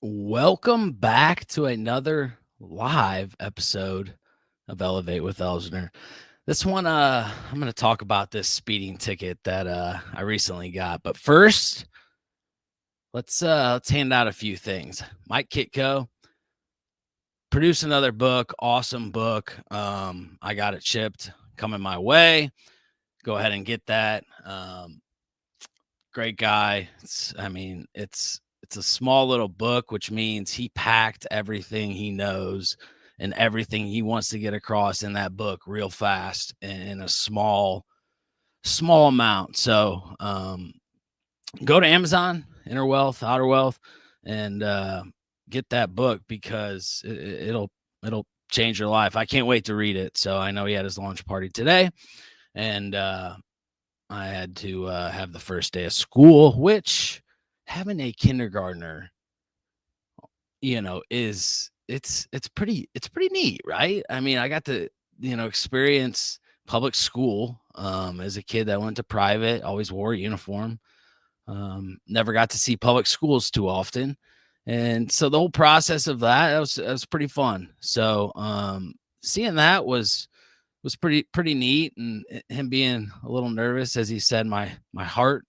Welcome back to another live episode of Elevate with Elsner. This one, I'm going to talk about this speeding ticket that I recently got. But first, let's hand out a few things. Mike Kitco produced another book, awesome book. I got it shipped, coming my way. Go ahead and get that. Great guy. It's a small little book, which means he packed everything he knows and everything he wants to get across in that book real fast in a small amount. So go to Amazon, Inner Wealth, Outer Wealth, and get that book because it'll change your life. I can't wait to read it. So I know he had his launch party today, and I had to have the first day of school, which having a kindergartner, is it's pretty neat, right? I mean, I got to, experience public school as a kid that went to private, always wore a uniform. Never got to see public schools too often. And so the whole process of that was pretty fun. So seeing that was pretty neat, and him being a little nervous, as he said, my heart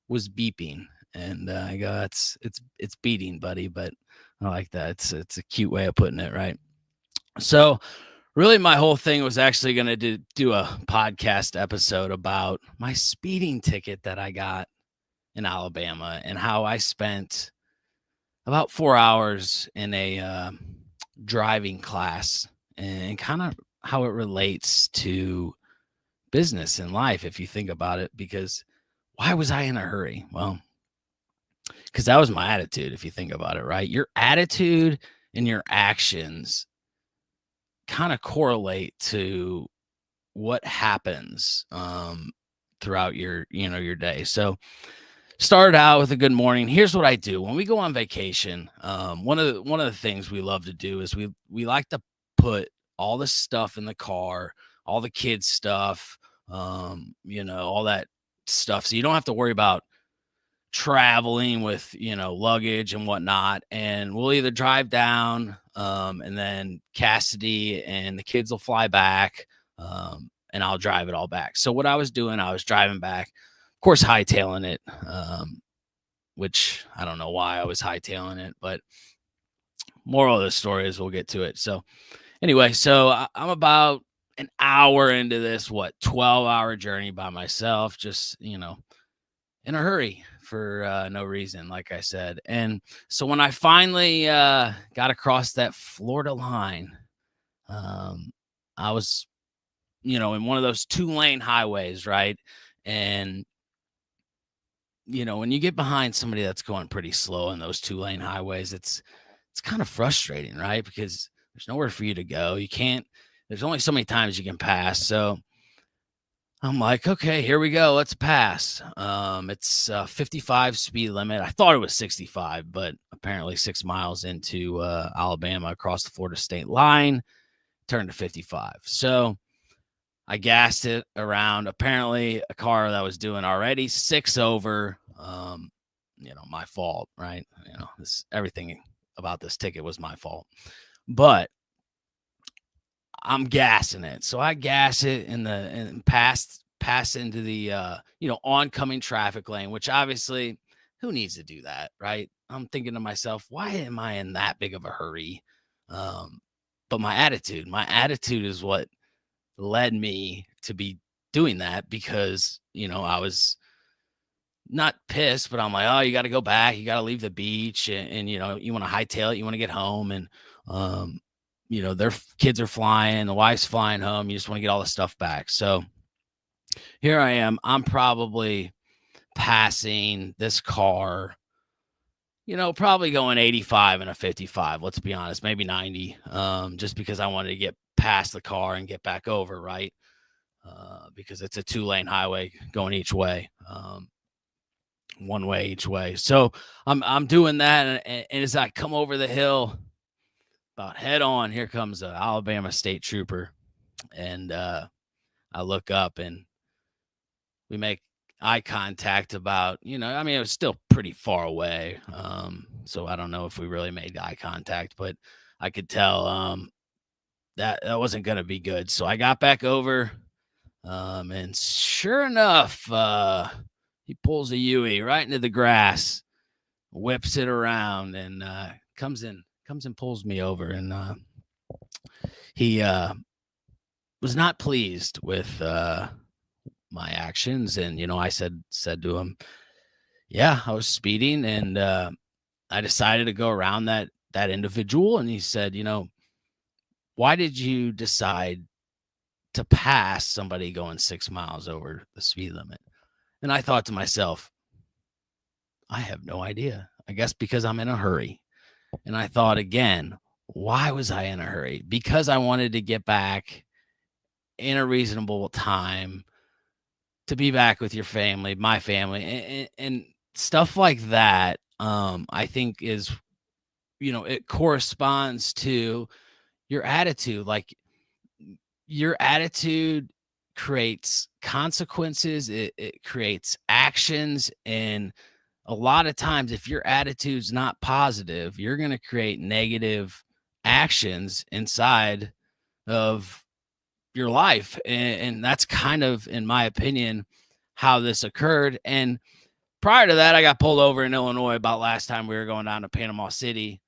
was beeping, and I go, it's beating, buddy, but I like that. It's a cute way of putting it, right? So really, my whole thing was actually going to do a podcast episode about my speeding ticket that I got in Alabama and how I spent about 4 hours in a driving class, and kind of how it relates to business and life, if you think about it. Because why was I in a hurry? Well, because that was my attitude, if you think about it, right? Your attitude and your actions kind of correlate to what happens throughout your day. So started out with a good morning. Here's what I do when we go on vacation. One of the things we love to do is we like to put all the stuff in the car, all the kids stuff, all that stuff, so you don't have to worry about traveling with luggage and whatnot. And we'll either drive down, and then Cassidy and the kids will fly back, and I'll drive it all back. So what I was doing, I was driving back, of course, hightailing it, which I don't know why I was hightailing it, but moral of the story is we'll get to it. So anyway, I'm about an hour into this 12-hour journey by myself, just in a hurry for no reason, like I said. And so when I finally got across that Florida line, I was in one of those 2-lane highways, right? And when you get behind somebody that's going pretty slow in those 2-lane highways, it's kind of frustrating, right? Because there's nowhere for you to go. You can't, there's only so many times you can pass. So I'm like, okay, here we go. Let's pass. It's 55 speed limit. I thought it was 65, but apparently 6 miles into Alabama across the Florida state line, turned to 55. So I gassed it around. Apparently, a car that was doing already 6 over. My fault, right? Everything about this ticket was my fault, but I'm gassing it. So I gas it and pass into the oncoming traffic lane, which obviously who needs to do that, right? I'm thinking to myself, why am I in that big of a hurry? But my attitude is what led me to be doing that, because I was not pissed, but I'm like, oh, you got to go back, you got to leave the beach, and you want to hightail it, you want to get home, and their kids are flying, the wife's flying home, you just want to get all the stuff back. So here I am, I'm probably passing this car, probably going 85 and a 55, let's be honest, maybe 90, just because I wanted to get past the car and get back over, right? Because it's a 2-lane highway going each way, one way each way. So I'm doing that, and as I come over the hill, about head on, here comes a Alabama state trooper, and I look up, and eye contact about, I mean, it was still pretty far away. So I don't know if we really made eye contact, but I could tell that wasn't gonna be good. So I got back over, and sure enough, he pulls a Yui right into the grass, whips it around, and comes and pulls me over, and he was not pleased with my actions. And I said to him, yeah, I was speeding, and I decided to go around that individual. And he said, why did you decide to pass somebody going 6 miles over the speed limit? And I thought to myself, I have no idea. I guess because I'm in a hurry. And I thought again, why was I in a hurry? Because I wanted to get back in a reasonable time to be back with your family, my family, and stuff like that. I think is, it corresponds to your attitude. Like, your attitude creates consequences, it creates actions. And a lot of times, if your attitude's not positive, you're going to create negative actions inside of your life. And that's kind of, in my opinion, how this occurred. And prior to that, I got pulled over in Illinois about last time we were going down to Panama City.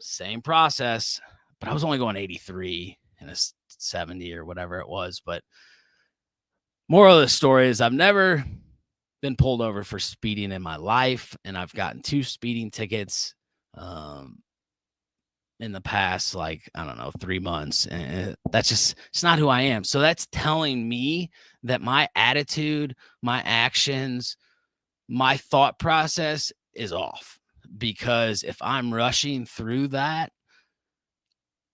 Same process, but I was only going 83 in a 70 or whatever it was. But moral of the story is, I've never been pulled over for speeding in my life, and I've gotten 2 speeding tickets in the past, like, I don't know, 3 months. And it's not who I am. So that's telling me that my attitude, my actions, my thought process is off. Because if I'm rushing through that,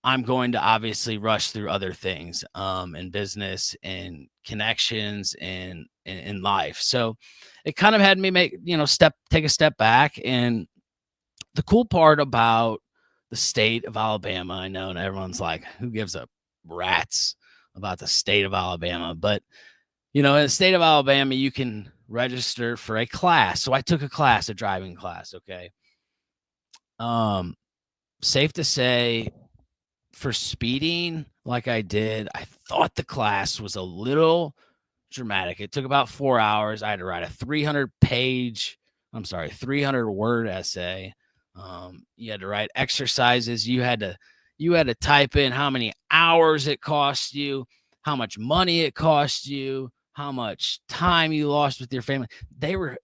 I'm going to obviously rush through other things, in business and connections and in life. So it kind of had me take a step back. And the cool part about the state of Alabama, I know, and everyone's like, who gives a rat's about the state of Alabama? But, in the state of Alabama, you can register for a class. So I took a class, a driving class. Okay. Safe to say, for speeding like I did, I thought the class was a little dramatic. It took about 4 hours. I had to write a 300-word essay. You had to write exercises. You had to type in how many hours it cost you, how much money it cost you, how much time you lost with your family.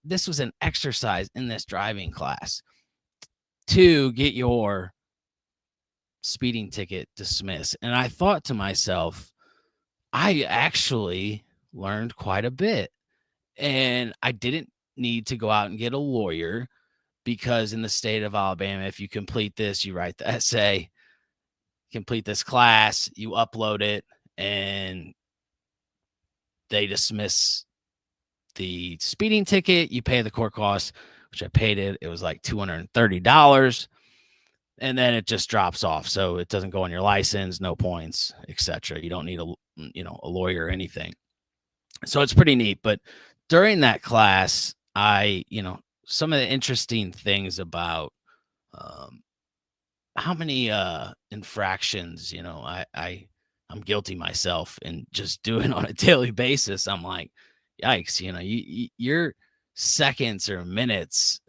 This was an exercise in this driving class to get your speeding ticket dismissed. And I thought to myself, I actually learned quite a bit. And I didn't need to go out and get a lawyer, because in the state of Alabama, if you complete this, you write the essay, complete this class, you upload it, and they dismiss the speeding ticket. You pay the court costs, which I paid it. It was like $230. And then it just drops off. So it doesn't go on your license, no points, etc. You don't need a lawyer or anything. So it's pretty neat. But during that class, some of the interesting things about how many infractions, I'm guilty myself and just doing on a daily basis. I'm like, yikes, you're seconds or minutes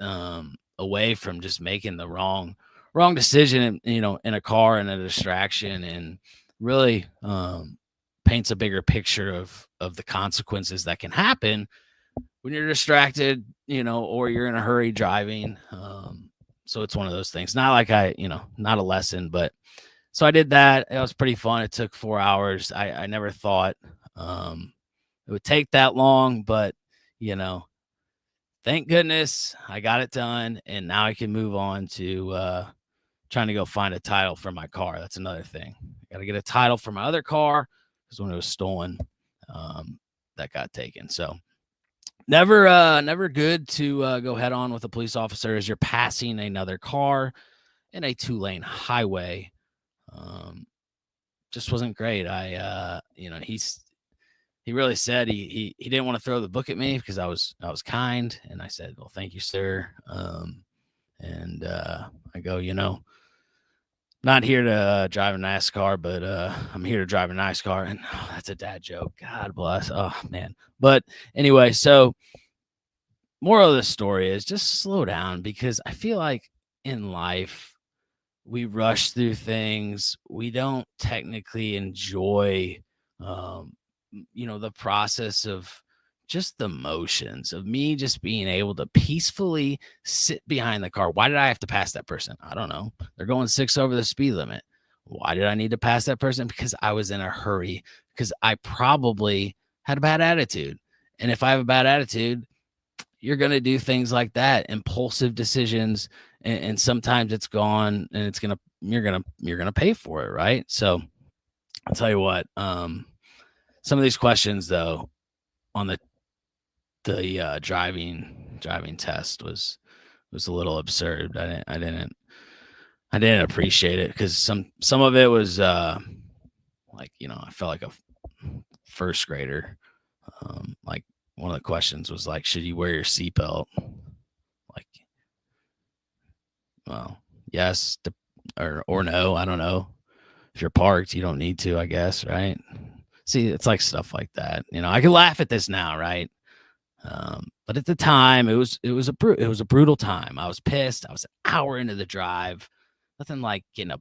away from just making the wrong decision, in a car and a distraction, and really paints a bigger picture of the consequences that can happen when you're distracted, or you're in a hurry driving. So it's one of those things. Not like not a lesson, but so I did that. It was pretty fun. It took 4 hours. I never thought it would take that long, but thank goodness I got it done. And now I can move on to trying to go find a title for my car. That's another thing. I got to get a title for my other car, because when it was stolen, that got taken. So never good to go head on with a police officer as you're passing another car in a 2-lane highway. Just wasn't great. he really said he didn't want to throw the book at me because I was kind, and I said, "Well, thank you, sir." And I go, not here to drive a NASCAR, but I'm here to drive a nice car. And that's a dad joke. God bless. Oh man. But anyway, so moral of the story is just slow down, because I feel like in life we rush through things. We don't technically enjoy, um, the process of just the motions of me just being able to peacefully sit behind the car. Why did I have to pass that person? I don't know. They're going six over the speed limit. Why did I need to pass that person? Because I was in a hurry, because I probably had a bad attitude. And if I have a bad attitude, you're going to do things like that, impulsive decisions, and sometimes it's gone, and you're gonna pay for it, right? So I'll tell you what, some of these questions though on the driving test was a little absurd. I didn't appreciate it, because some of it was like, I felt like a first grader. Like, one of the questions was like, should you wear your seatbelt? Like, well, yes, or no. I don't know. If you're parked, you don't need to, I guess, right? See, it's like stuff like that. I can laugh at this now, right? But at the time, it was a brutal time. I was pissed. I was an hour into the drive. Nothing like getting a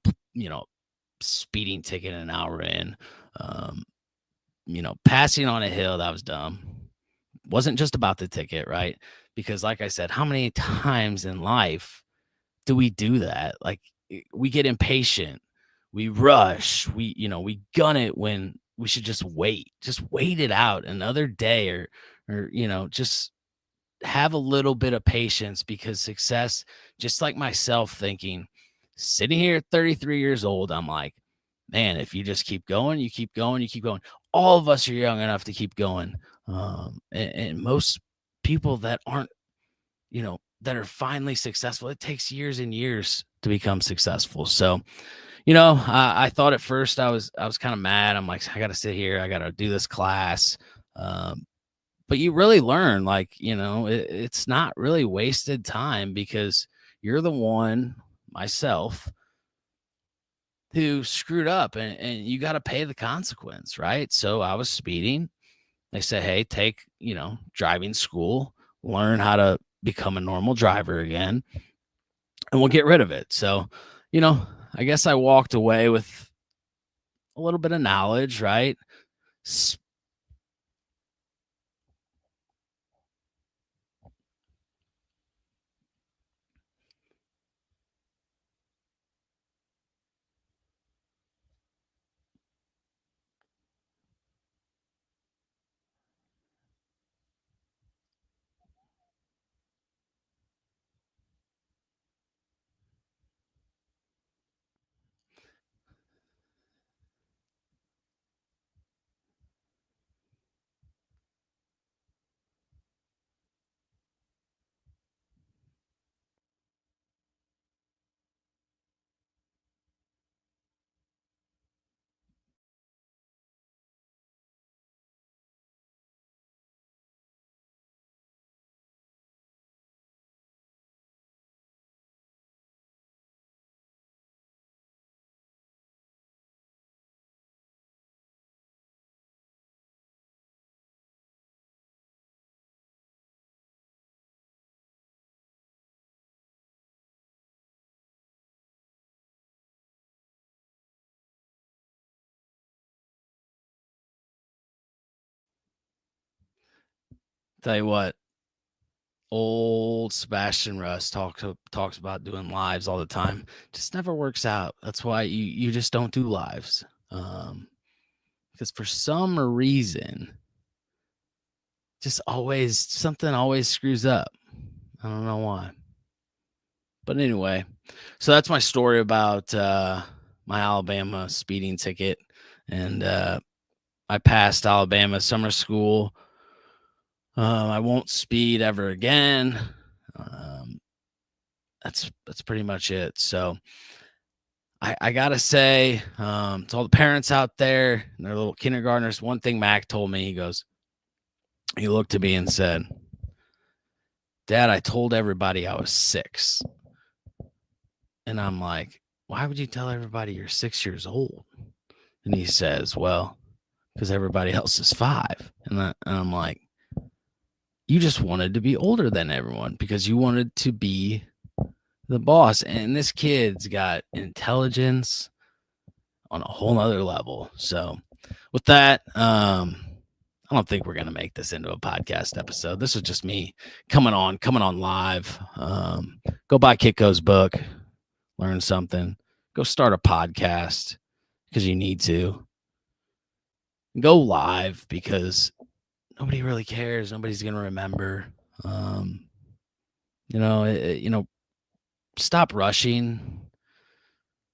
speeding ticket an hour in. Um, Passing on a hill, that was dumb. Wasn't just about the ticket, right? Because like I said, how many times in life do we do that? Like, we get impatient, we rush, we gun it when we should just wait it out another day, or just have a little bit of patience, because success, just like myself thinking, sitting here at 33 years old, I'm like, man, if you just keep going, you keep going, you keep going. All of us are young enough to keep going. And most people that aren't, that are finally successful, it takes years and years to become successful. So, I thought at first I was kind of mad. I'm like, I got to sit here, I got to do this class. Um, but you really learn, like, it's not really wasted time, because you're the one, myself, who screwed up, and you got to pay the consequence, right? So I was speeding. They said, hey, take, driving school, learn how to become a normal driver again, and we'll get rid of it. So, you know, I guess I walked away with a little bit of knowledge, right? S- Tell you what, old Sebastian Russ talks about doing lives all the time. Just never works out. That's why you just don't do lives. Because for some reason, just always something always screws up. I don't know why. But anyway, so that's my story about my Alabama speeding ticket. And I passed Alabama summer school. I won't speed ever again. Um, that's pretty much it. So I gotta say, to all the parents out there and their little kindergartners, one thing Mac told me, he looked at me and said, "Dad, I told everybody I was 6." And I'm like, "Why would you tell everybody you're 6 years old?" And he says, "Well, because everybody else is 5." And I'm like, "You just wanted to be older than everyone because you wanted to be the boss." And this kid's got intelligence on a whole nother level. So with that, I don't think we're gonna make this into a podcast episode. This was just me coming on live. Go buy Kitco's book, learn something. Go start a podcast because you need to. Go live because nobody really cares. Nobody's gonna remember. Um, stop rushing.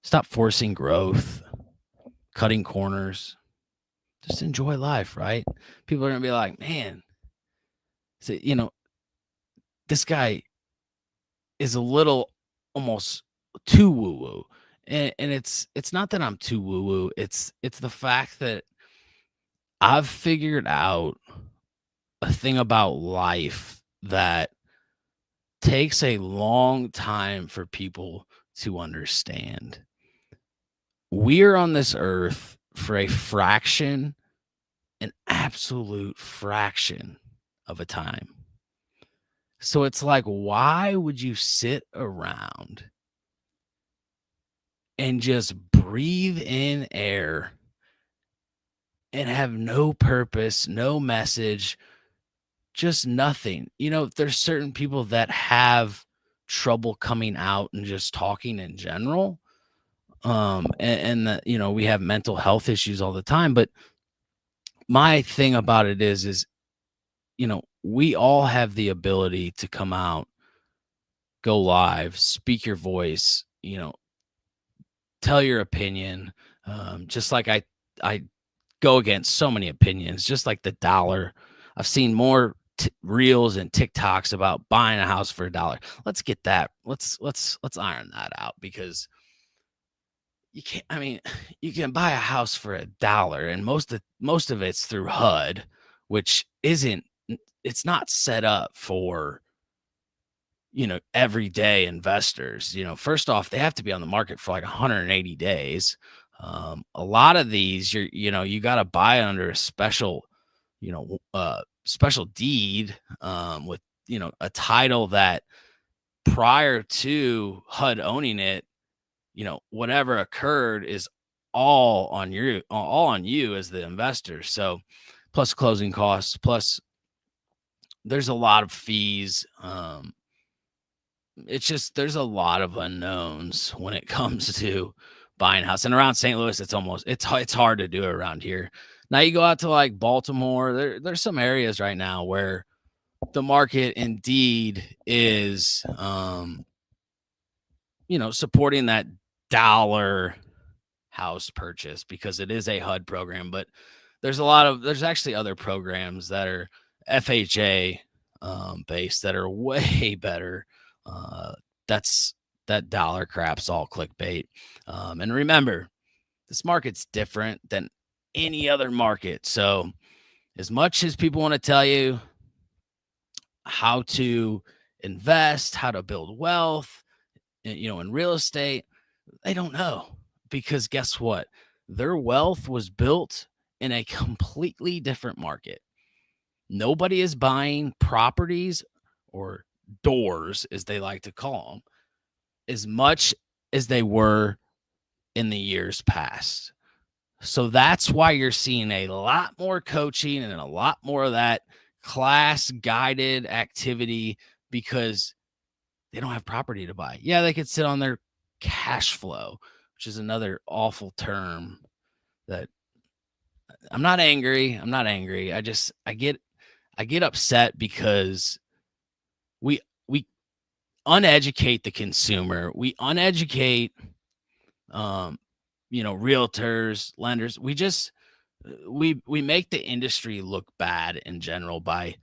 Stop forcing growth. Cutting corners. Just enjoy life, right? People are gonna be like, man, so, this guy is a little almost too woo woo. And it's not that I'm too woo woo. It's the fact that I've figured out a thing about life that takes a long time for people to understand. We're on this earth for a fraction, an absolute fraction of a time. So it's like, why would you sit around and just breathe in air and have no purpose, no message, just nothing? There's certain people that have trouble coming out and just talking in general. And that, we have mental health issues all the time. But my thing about it is, we all have the ability to come out, go live, speak your voice, tell your opinion. Just like I go against so many opinions, just like the dollar. I've seen more reels and TikToks about buying a house for $1. Let's get that. Let's iron that out, because you can't. I mean, you can buy a house for $1, and most of it's through HUD, which isn't. It's not set up for everyday investors. First off, they have to be on the market for like 180 days. A lot of these, you got to buy under a special, special deed, with, a title that prior to HUD owning it, whatever occurred is all on you as the investor. So plus closing costs, plus there's a lot of fees. It's just, there's a lot of unknowns when it comes to buying a house. And around St. Louis, it's hard to do it around here. Now you go out to like Baltimore, there's some areas right now where the market indeed is supporting that dollar house purchase because it is a HUD program. But there's actually other programs that are FHA based that are way better. That dollar crap's all clickbait. And remember, this market's different than any other market. So as much as people want to tell you how to invest, how to build wealth, in real estate, they don't know, because guess what? Their wealth was built in a completely different market. Nobody is buying properties, or doors, as they like to call them, as much as they were in the years past. So that's why you're seeing a lot more coaching and a lot more of that class guided activity, because they don't have property to buy. Yeah, they could sit on their cash flow, which is another awful term that I'm not angry. I get upset because we uneducate the consumer. We uneducate realtors, lenders. We make the industry look bad in general by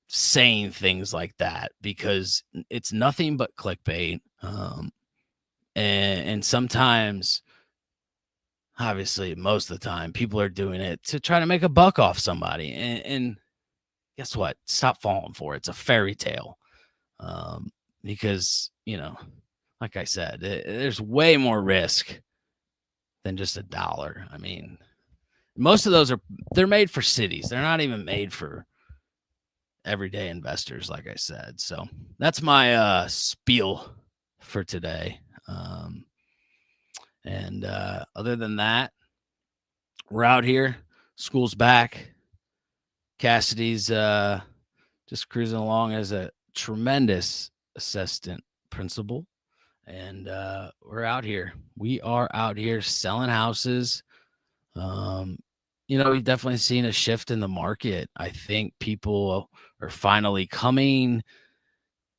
saying things like that, because it's nothing but clickbait. And sometimes, obviously, most of the time, people are doing it to try to make a buck off somebody. And guess what? Stop falling for it. It's a fairy tale. Because, like I said, there's way more risk than just $1. I mean, most of those they're made for cities. They're not even made for everyday investors, like I said. So that's my spiel for today. And other than that, we're out here. School's back. Cassidy's just cruising along as a tremendous assistant principal. And we're out here. We are out here selling houses. We've definitely seen a shift in the market. I think people are finally coming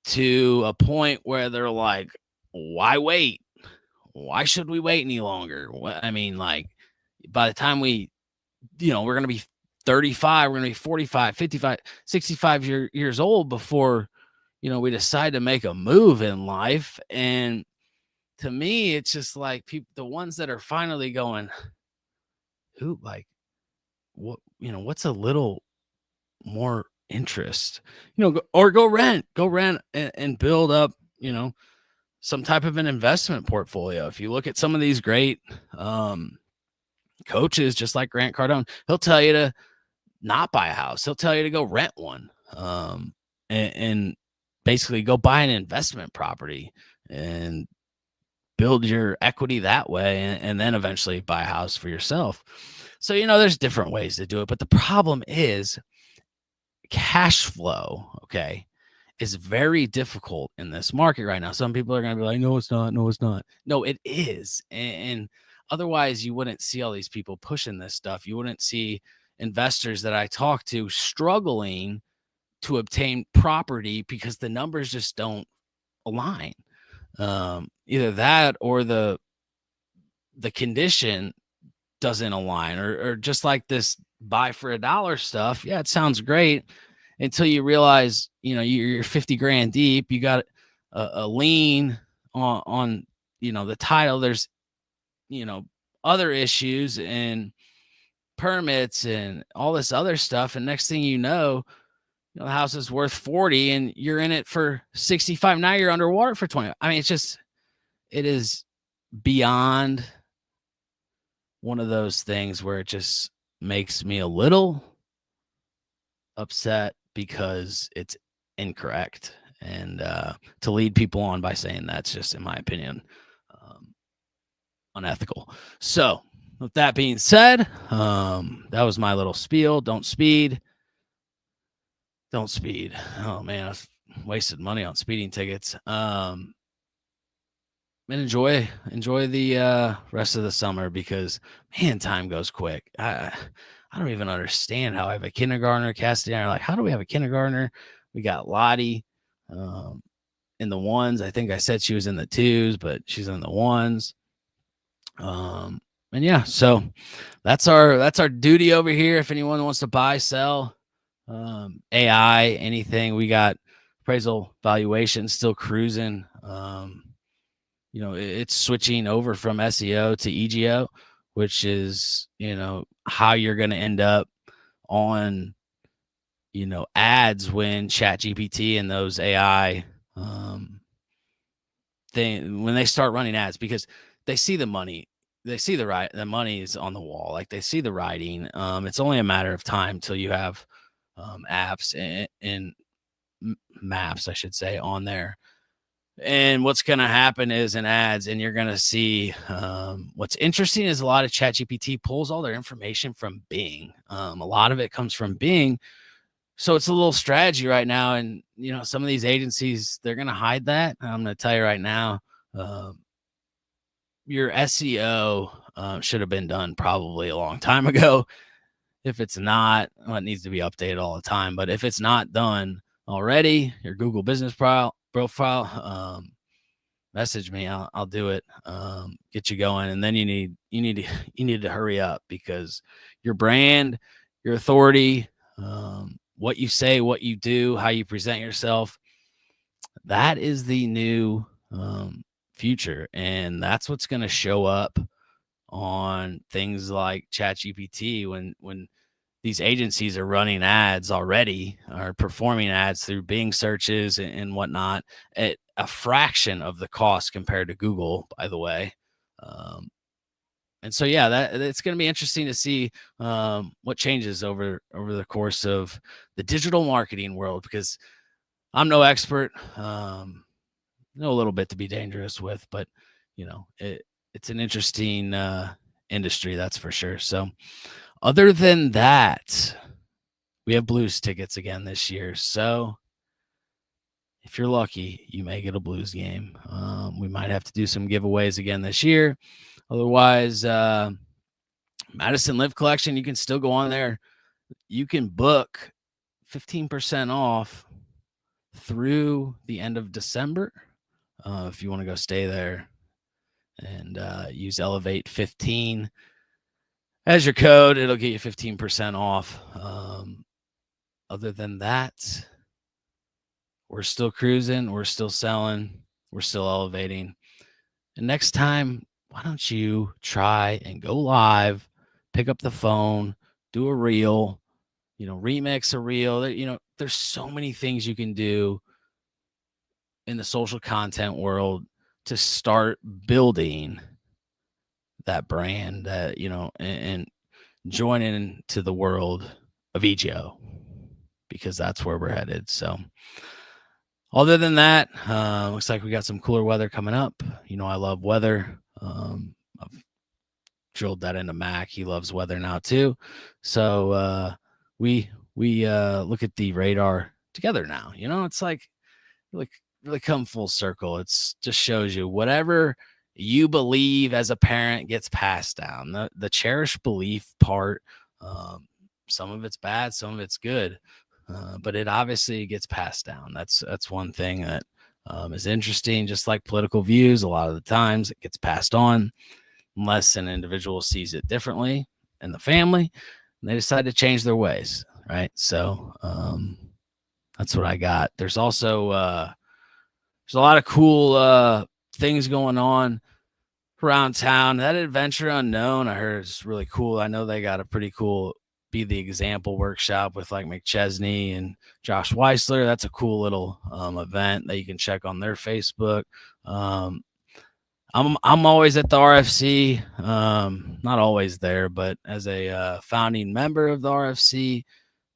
to a point where they're like, why wait? Why should we wait any longer? I mean, like, by the time we're going to be 35, we're going to be 45, 55, 65 years old before, we decide to make a move in life. And to me, it's just like the ones that are finally going, who, like, what's a little more interest, or go rent and build up, some type of an investment portfolio. If you look at some of these great coaches, just like Grant Cardone, he'll tell you to not buy a house. He'll tell you to go rent one, and basically go buy an investment property and build your equity that way, and then eventually buy a house for yourself. So, there's different ways to do it, but the problem is cash flow, okay, is very difficult in this market right now. Some people are going to be like, no, it's not. No, it's not. No, it is. And otherwise, you wouldn't see all these people pushing this stuff. You wouldn't see investors that I talk to struggling to obtain property because the numbers just don't align. Either that or the condition doesn't align, or just like this buy for $1 stuff. Yeah, it sounds great until you realize, you're 50 grand deep. You got a lien on the title. There's, other issues and permits and all this other stuff. And next thing you know, the house is worth 40 and you're in it for 65. Now you're underwater for 20. I mean, it is beyond one of those things where it just makes me a little upset because it's incorrect. And to lead people on by saying that's just, in my opinion, unethical. So with that being said, that was my little spiel. Don't speed. Oh man, I've wasted money on speeding tickets. And enjoy the rest of the summer, because man, time goes quick. I don't even understand how I have a kindergartner. Cassidy and I are like, how do we have a kindergartner? We got Lottie in the ones. I think I said she was in the twos, but she's in the ones. And yeah, so that's our duty over here. If anyone wants to buy, sell, AI, anything, we got appraisal valuation still cruising. It's switching over from SEO to EGO, which is, how you're going to end up on, ads when ChatGPT and those AI when they start running ads, because they see the money. They see the money is on the wall. Like, they see the writing. It's only a matter of time till you have apps and maps, I should say, on there. And what's going to happen is in ads, and you're going to see what's interesting is a lot of ChatGPT pulls all their information from Bing. A lot of it comes from Bing. So it's a little strategy right now. And, some of these agencies, they're going to hide that. I'm going to tell you right now, your SEO should have been done probably a long time ago. If it's not, well, it needs to be updated all the time. But if it's not done already, your Google business profile, message me. I'll do it. Get you going. And then you need to hurry up, because your brand, your authority, what you say, what you do, how you present yourself, that is the new future. And that's what's going to show up on things like ChatGPT when these agencies are running ads already, are performing ads through Bing searches and whatnot at a fraction of the cost compared to Google, by the way. And so, yeah, that it's going to be interesting to see what changes over the course of the digital marketing world, because I'm no expert. Know a little bit to be dangerous with, but it's an interesting industry, that's for sure. So, other than that, we have Blues tickets again this year. So, if you're lucky, you may get a Blues game. We might have to do some giveaways again this year. Otherwise, Madison Live Collection, you can still go on there. You can book 15% off through the end of December if you want to go stay there, and use Elevate 15 as your code. It'll get you 15% off. Other than that, we're still cruising, we're still selling, we're still elevating. And next time, why don't you try and go live, pick up the phone, do a reel, remix a reel. There's so many things you can do in the social content world to start building that brand, and joining into the world of EGO, because that's where we're headed. So other than that, looks like we got some cooler weather coming up. I love weather. I've drilled that into Mac. He loves weather now too. So we look at the radar together now. It's like really come full circle. It's just shows you whatever you believe as a parent gets passed down. The cherished belief part, some of it's bad, some of it's good. But it obviously gets passed down. That's one thing that is interesting. Just like political views, a lot of the times it gets passed on unless an individual sees it differently in the family and they decide to change their ways, right? So that's what I got. There's also there's a lot of cool things going on around town. That Adventure Unknown, I heard, is really cool. I know they got a pretty cool Be the Example workshop with like McChesney and Josh Weissler. That's a cool little event that you can check on their Facebook. I'm always at the RFC, not always there, but as a founding member of the RFC,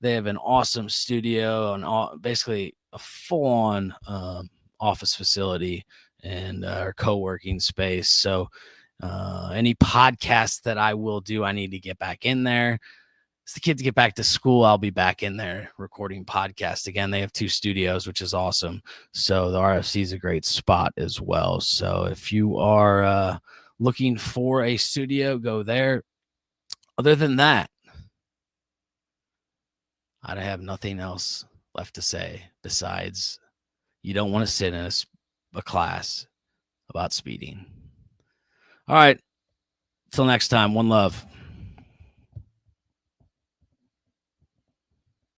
they have an awesome studio and basically a full-on office facility and our co-working space. So any podcasts that I will do, I need to get back in there. As the kids get back to school, I'll be back in there recording podcasts again. They have 2 studios, which is awesome. So the RFC is a great spot as well. So if you are looking for a studio, go there. Other than that, I have nothing else left to say besides you don't want to sit in a class about speeding. All right. Till next time, one love.